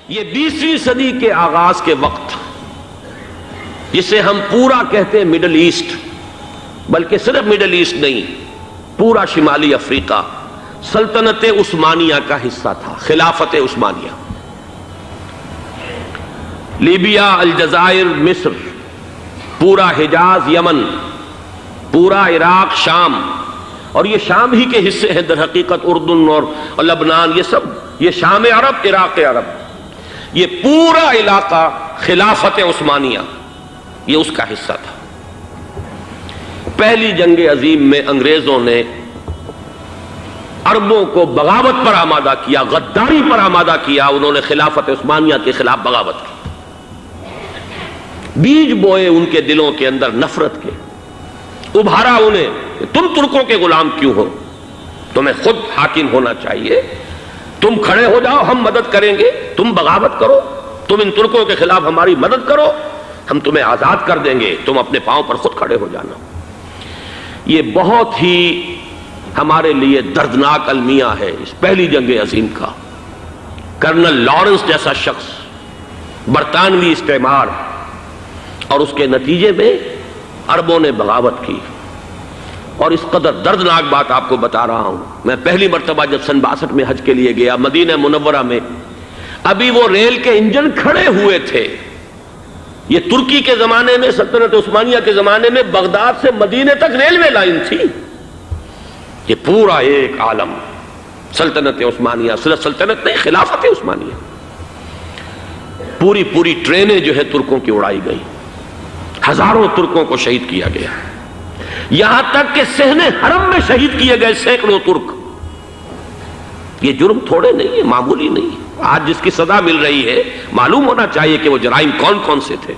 یہ 20ویں صدی کے آغاز کے وقت، جسے ہم پورا کہتے ہیں مڈل ایسٹ، بلکہ صرف مڈل ایسٹ نہیں، پورا شمالی افریقہ سلطنت عثمانیہ کا حصہ تھا، خلافت عثمانیہ۔ لیبیا، الجزائر، مصر، پورا حجاز، یمن، پورا عراق، شام، اور یہ شام ہی کے حصے ہیں در حقیقت، اردن اور لبنان، یہ سب، یہ شام عرب، عراق عرب، یہ پورا علاقہ خلافت عثمانیہ یہ اس کا حصہ تھا۔ پہلی جنگ عظیم میں انگریزوں نے عربوں کو بغاوت پر آمادہ کیا، غداری پر آمادہ کیا، انہوں نے خلافت عثمانیہ کے خلاف بغاوت کی، بیج بوئے ان کے دلوں کے اندر نفرت کے، ابھارا انہیں، تم ترکوں کے غلام کیوں ہو، تمہیں خود حاکم ہونا چاہیے، تم کھڑے ہو جاؤ، ہم مدد کریں گے، تم بغاوت کرو، تم ان ترکوں کے خلاف ہماری مدد کرو، ہم تمہیں آزاد کر دیں گے، تم اپنے پاؤں پر خود کھڑے ہو جانا۔ یہ بہت ہی ہمارے لیے دردناک المیہ ہے اس پہلی جنگ عظیم کا۔ کرنل لارنس جیسا شخص، برطانوی استعمار، اور اس کے نتیجے میں عربوں نے بغاوت کی۔ اور اس قدر دردناک بات آپ کو بتا رہا ہوں، میں پہلی مرتبہ جب سن 62 میں حج کے لیے گیا مدینہ منورہ میں، ابھی وہ ریل کے انجن کھڑے ہوئے تھے۔ یہ ترکی کے زمانے میں، سلطنت عثمانیہ کے زمانے میں بغداد سے مدینے تک ریلوے لائن تھی۔ یہ پورا ایک عالم سلطنت عثمانیہ، صرف سلطنت نہیں، خلافت عثمانیہ، پوری ٹرینیں جو ہے ترکوں کی اڑائی گئی، ہزاروں ترکوں کو شہید کیا گیا، یہاں تک کہ صحن حرم میں شہید کیے گئے سینکڑوں ترک۔ یہ جرم تھوڑے نہیں ہے، معمولی نہیں ہے۔ آج جس کی سزا مل رہی ہے، معلوم ہونا چاہیے کہ وہ جرائم کون کون سے تھے۔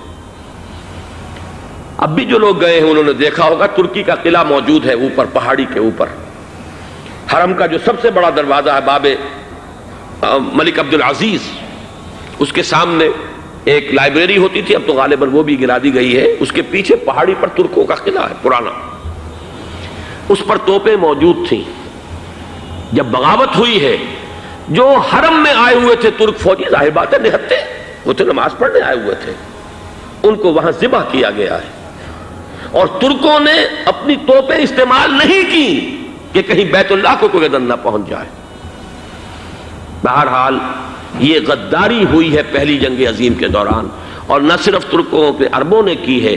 اب بھی جو لوگ گئے ہیں انہوں نے دیکھا ہوگا، ترکی کا قلعہ موجود ہے اوپر پہاڑی کے اوپر، حرم کا جو سب سے بڑا دروازہ ہے باب ملک عبدالعزیز، اس کے سامنے ایک لائبریری ہوتی تھی، اب تو غالباً وہ بھی گرا دی گئی ہے، اس کے پیچھے پہاڑی پر ترکوں کا قلعہ ہے پرانا، اس پر توپیں موجود تھیں۔ جب بغاوت ہوئی ہے، جو حرم میں آئے ہوئے تھے ترک فوجی، ظاہر بات ہے نہتے، وہ تو نماز پڑھنے آئے ہوئے تھے، ان کو وہاں ذبح کیا گیا ہے۔ اور ترکوں نے اپنی توپیں استعمال نہیں کی کہ کہیں بیت اللہ کو کوئی گدن نہ پہنچ جائے۔ بہرحال یہ غداری ہوئی ہے پہلی جنگ عظیم کے دوران، اور نہ صرف ترکوں کے، عربوں نے کی ہے۔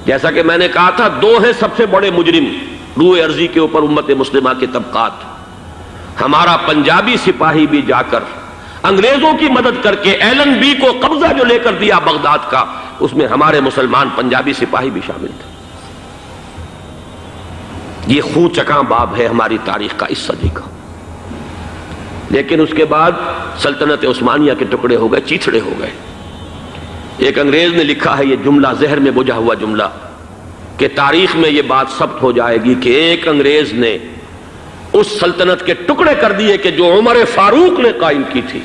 جیسا کہ میں نے کہا تھا، دو ہیں سب سے بڑے مجرم روئے ارضی کے اوپر امت مسلمہ کے طبقات۔ ہمارا پنجابی سپاہی بھی جا کر انگریزوں کی مدد کر کے ایلن بی کو قبضہ جو لے کر دیا بغداد کا، اس میں ہمارے مسلمان پنجابی سپاہی بھی شامل تھے۔ یہ خون چکاں باب ہے ہماری تاریخ کا اس صدی کا۔ لیکن اس کے بعد سلطنت عثمانیہ کے ٹکڑے ہو گئے، چیتھڑے ہو گئے۔ ایک انگریز نے لکھا ہے یہ جملہ، زہر میں بجھا ہوا جملہ، کہ تاریخ میں یہ بات ثبت ہو جائے گی کہ ایک انگریز نے اس سلطنت کے ٹکڑے کر دیے کہ جو عمر فاروق نے قائم کی تھی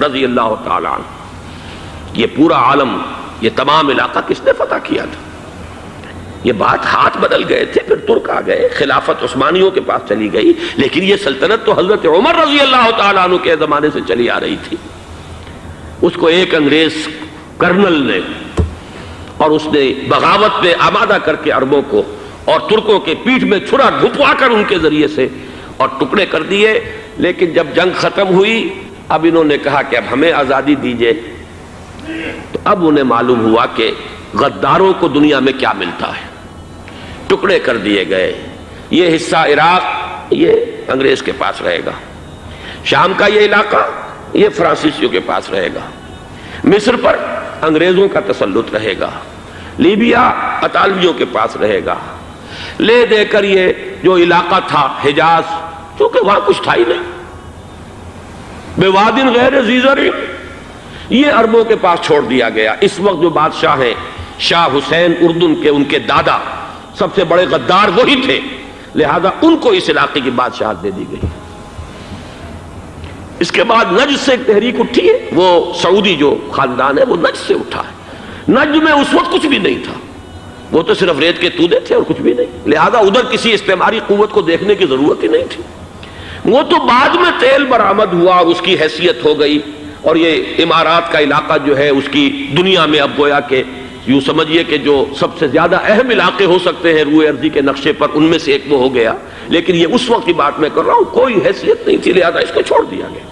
رضی اللہ تعالیٰ عنہ۔ یہ پورا عالم، یہ تمام علاقہ کس نے فتح کیا تھا؟ یہ بات ہاتھ بدل گئے تھے، پھر ترک آ گئے، خلافت عثمانیوں کے پاس چلی گئی، لیکن یہ سلطنت تو حضرت عمر رضی اللہ تعالیٰ عنہ کے زمانے سے چلی آ رہی تھی۔ اس کو ایک انگریز کرنل نے، اور اس نے بغاوت پہ آمادہ کر کے عربوں کو اور ترکوں کے پیٹھ میں چھرا گھپوا کر ان کے ذریعے سے اور ٹکڑے کر دیے۔ لیکن جب جنگ ختم ہوئی، اب انہوں نے کہا کہ اب ہمیں آزادی دیجیے، تو اب انہیں معلوم ہوا کہ غداروں کو دنیا میں کیا ملتا ہے۔ ٹکڑے کر دیے گئے۔ یہ حصہ عراق یہ انگریز کے پاس رہے گا، شام کا یہ علاقہ یہ فرانسیسیوں کے پاس رہے گا، مصر پر انگریزوں کا تسلط رہے گا، لیبیا اطالویوں کے پاس رہے گا۔ لے دے کر یہ جو علاقہ تھا حجاز، چونکہ وہاں کچھ تھا ہی نہیں، بوادن غیر ذی زرع، یہ عربوں کے پاس چھوڑ دیا گیا۔ اس وقت جو بادشاہ ہیں شاہ حسین اردن کے، ان کے دادا سب سے بڑے غدار وہی تھے، لہذا ان کو اس علاقے کی بادشاہت دے دی گئی۔ اس کے بعد نجد سے ایک تحریک اٹھی ہے، وہ سعودی جو خاندان ہے وہ نجد سے اٹھا ہے۔ نجد میں اس وقت کچھ بھی نہیں تھا، وہ تو صرف ریت کے تودے تھے اور کچھ بھی نہیں، لہذا ادھر کسی استعماری قوت کو دیکھنے کی ضرورت ہی نہیں تھی۔ وہ تو بعد میں تیل برآمد ہوا اور اس کی حیثیت ہو گئی، اور یہ امارات کا علاقہ جو ہے اس کی دنیا میں اب گویا کہ یوں سمجھیے کہ جو سب سے زیادہ اہم علاقے ہو سکتے ہیں روئے ارضی کے نقشے پر، ان میں سے ایک وہ ہو گیا، لیکن یہ اس وقت کی بات میں کر رہا ہوں، کوئی حیثیت نہیں تھی، لہذا اس کو چھوڑ دیا گیا۔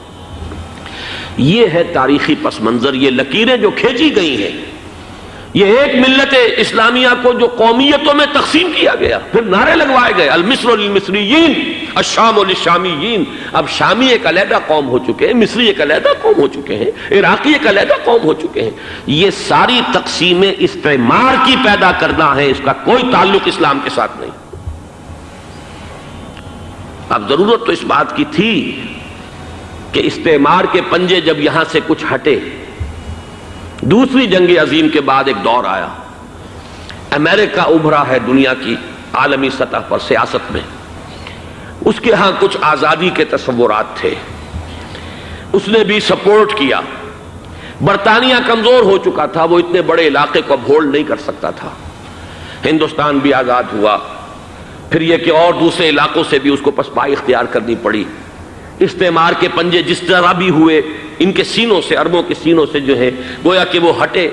یہ ہے تاریخی پس منظر، یہ لکیریں جو کھینچی گئی ہیں، یہ ایک ملت اسلامیہ کو جو قومیتوں میں تقسیم کیا گیا، پھر نعرے لگوائے گئے المصر للمصریین الشام للشامیین۔ اب شامی ایک علیحدہ قوم ہو چکے ہیں، مصری ایک علیحدہ قوم ہو چکے ہیں، عراقی ایک علیحدہ قوم ہو چکے ہیں۔ یہ ساری تقسیمیں استعمار کی پیدا کرنا ہے، اس کا کوئی تعلق اسلام کے ساتھ نہیں۔ اب ضرورت تو اس بات کی تھی کہ استعمار کے پنجے جب یہاں سے کچھ ہٹے، دوسری جنگ عظیم کے بعد ایک دور آیا، امریکہ ابھرا ہے دنیا کی عالمی سطح پر سیاست میں، اس کے ہاں کچھ آزادی کے تصورات تھے، اس نے بھی سپورٹ کیا۔ برطانیہ کمزور ہو چکا تھا، وہ اتنے بڑے علاقے کو اب ہولڈ نہیں کر سکتا تھا۔ ہندوستان بھی آزاد ہوا، پھر یہ کہ اور دوسرے علاقوں سے بھی اس کو پسپائی اختیار کرنی پڑی۔ استعمار کے پنجے جس طرح بھی ہوئے، ان کے سینوں سے، عربوں کے سینوں سے جو ہے گویا کہ وہ ہٹے،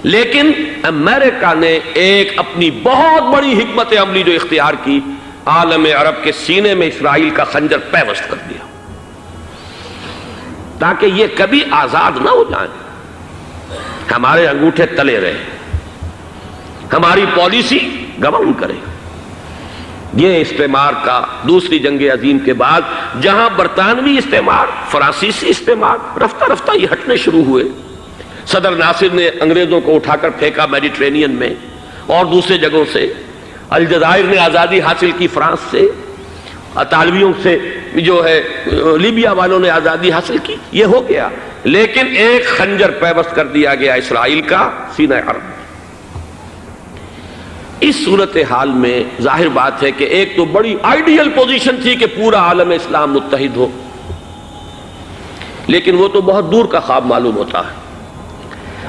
لیکن امریکہ نے ایک اپنی بہت بڑی حکمت عملی جو اختیار کی، عالم عرب کے سینے میں اسرائیل کا خنجر پیوست کر دیا، تاکہ یہ کبھی آزاد نہ ہو جائیں، ہمارے انگوٹھے تلے رہے، ہماری پالیسی گورن کرے۔ یہ استعمار کا دوسری جنگ عظیم کے بعد، جہاں برطانوی استعمار، فرانسیسی استعمار رفتہ رفتہ یہ ہٹنے شروع ہوئے۔ صدر ناصر نے انگریزوں کو اٹھا کر پھینکا میڈیٹرینین میں اور دوسرے جگہوں سے، الجزائر نے آزادی حاصل کی فرانس سے، اطالویوں سے جو ہے لیبیا والوں نے آزادی حاصل کی، یہ ہو گیا، لیکن ایک خنجر پیوست کر دیا گیا اسرائیل کا سینہ عرب۔ اس صورتحال میں ظاہر بات ہے کہ ایک تو بڑی آئیڈیل پوزیشن تھی کہ پورا عالم اسلام متحد ہو، لیکن وہ تو بہت دور کا خواب معلوم ہوتا ہے۔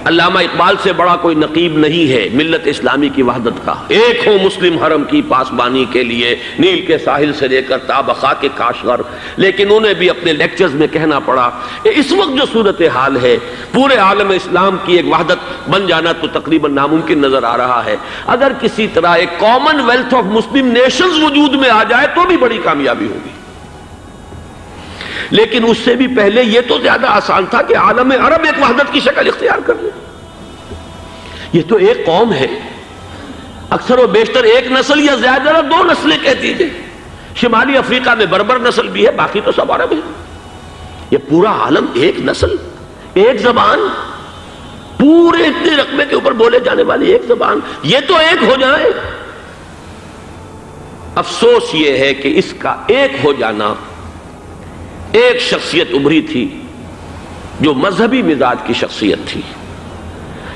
علامہ اقبال سے بڑا کوئی نقیب نہیں ہے ملت اسلامی کی وحدت کا۔ ایک ہو مسلم حرم کی پاسبانی کے لیے، نیل کے ساحل سے لے کر تا بخاک کاشغر، لیکن انہیں بھی اپنے لیکچرز میں کہنا پڑا کہ اس وقت جو صورتحال ہے، پورے عالم اسلام کی ایک وحدت بن جانا تو تقریباً ناممکن نظر آ رہا ہے۔ اگر کسی طرح ایک common wealth of Muslim nations وجود میں آ جائے تو بھی بڑی کامیابی ہوگی، لیکن اس سے بھی پہلے یہ تو زیادہ آسان تھا کہ عالم عرب ایک وحدت کی شکل اختیار کر لے۔ یہ تو ایک قوم ہے، اکثر و بیشتر ایک نسل یا زیادہ دو نسلیں کہہ دیجئے، شمالی افریقہ میں بربر نسل بھی ہے، باقی تو سب عرب ہیں۔ یہ پورا عالم ایک نسل، ایک زبان، پورے اتنے رقبے کے اوپر بولے جانے والی ایک زبان، یہ تو ایک ہو جائے۔ افسوس یہ ہے کہ اس کا ایک ہو جانا، ایک شخصیت ابھری تھی جو مذہبی مزاج کی شخصیت تھی،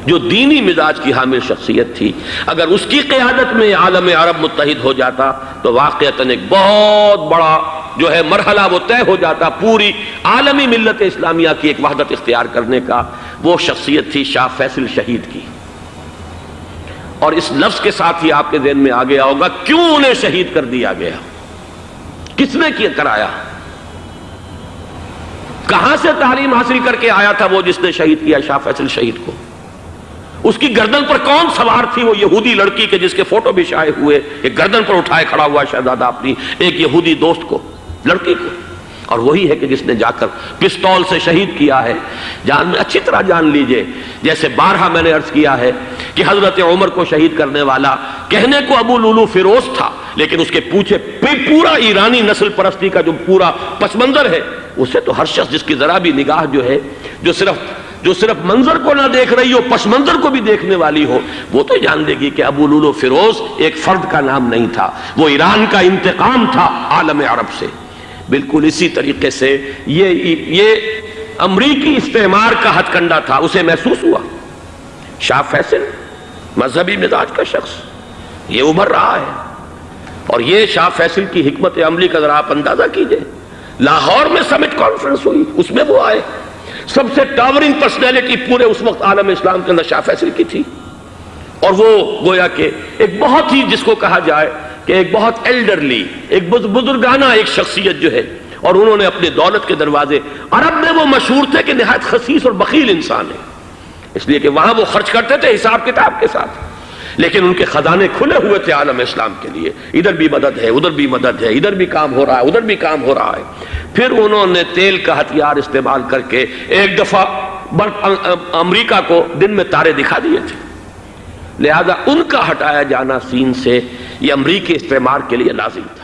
جو دینی مزاج کی حامل شخصیت تھی، اگر اس کی قیادت میں عالم عرب متحد ہو جاتا تو واقعتاً ایک بہت بڑا جو ہے مرحلہ وہ طے ہو جاتا پوری عالمی ملت اسلامیہ کی ایک وحدت اختیار کرنے کا۔ وہ شخصیت تھی شاہ فیصل شہید کی، اور اس لفظ کے ساتھ ہی آپ کے ذہن میں آ گیا ہوگا کیوں انہیں شہید کر دیا گیا، کس نے کیا کرایا، کہاں سے تعلیم حاصل کر کے آیا تھا وہ جس نے شہید کیا شاہ فیصل شہید کو، اس کی گردن پر کون سوار تھی، وہ یہودی لڑکی کے جس کے فوٹو بھی شائع ہوئے، ایک گردن پر اٹھائے کھڑا ہوا شہزادہ اپنی ایک یہودی دوست کو، لڑکی کو، اور وہی ہے کہ جس نے جا کر پستول سے شہید کیا ہے۔ جان میں اچھی طرح جان لیجئے، جیسے بارہا میں نے عرض کیا ہے کہ حضرت عمر کو شہید کرنے والا کہنے کو ابو لولو فیروز تھا، لیکن اس کے پیچھے پورا ایرانی نسل پرستی کا جو پورا پس منظر ہے، اسے تو ہر شخص جس کی ذرا بھی نگاہ جو ہے جو صرف منظر کو نہ دیکھ رہی ہو، پس منظر کو بھی دیکھنے والی ہو، وہ تو جان لے گی کہ ابو لولو فیروز ایک فرد کا نام نہیں تھا، وہ ایران کا انتقام تھا عالم عرب سے۔ بالکل اسی طریقے سے یہ امریکی استعمار کا ہتھ کنڈا تھا، اسے محسوس ہوا۔ شاہ فیصل مذہبی مزاج کا شخص یہ ابھر رہا ہے، اور یہ شاہ فیصل کی حکمت عملی کا ذرا آپ اندازہ کیجئے۔ لاہور میں سمٹ کانفرنس ہوئی، اس میں وہ آئے، سب سے ٹاورنگ پرسنالٹی پورے اس وقت عالم اسلام کے اندر شاہ فیصل کی تھی، اور وہ گویا کہ ایک بہت ہی جس کو کہا جائے کہ ایک بہت ایلڈرلی، ایک بزرگانہ ایک شخصیت جو ہے، اور انہوں نے اپنی دولت کے دروازے، عرب میں وہ مشہور تھے کہ نہایت خسیس اور بخیل انسان ہے، اس لیے کہ وہاں وہ خرچ کرتے تھے حساب کتاب کے ساتھ، لیکن ان کے خزانے کھلے ہوئے تھے عالم اسلام کے لیے، ادھر بھی مدد ہے، ادھر بھی مدد ہے، ادھر بھی کام ہو رہا ہے، ادھر بھی کام ہو رہا ہے۔ پھر انہوں نے تیل کا ہتھیار استعمال کر کے ایک دفعہ امریکہ کو دن میں تارے دکھا دیے تھے، لہذا ان کا ہٹایا جانا سین سے یہ امریکی استعمار کے لیے لازم تھا۔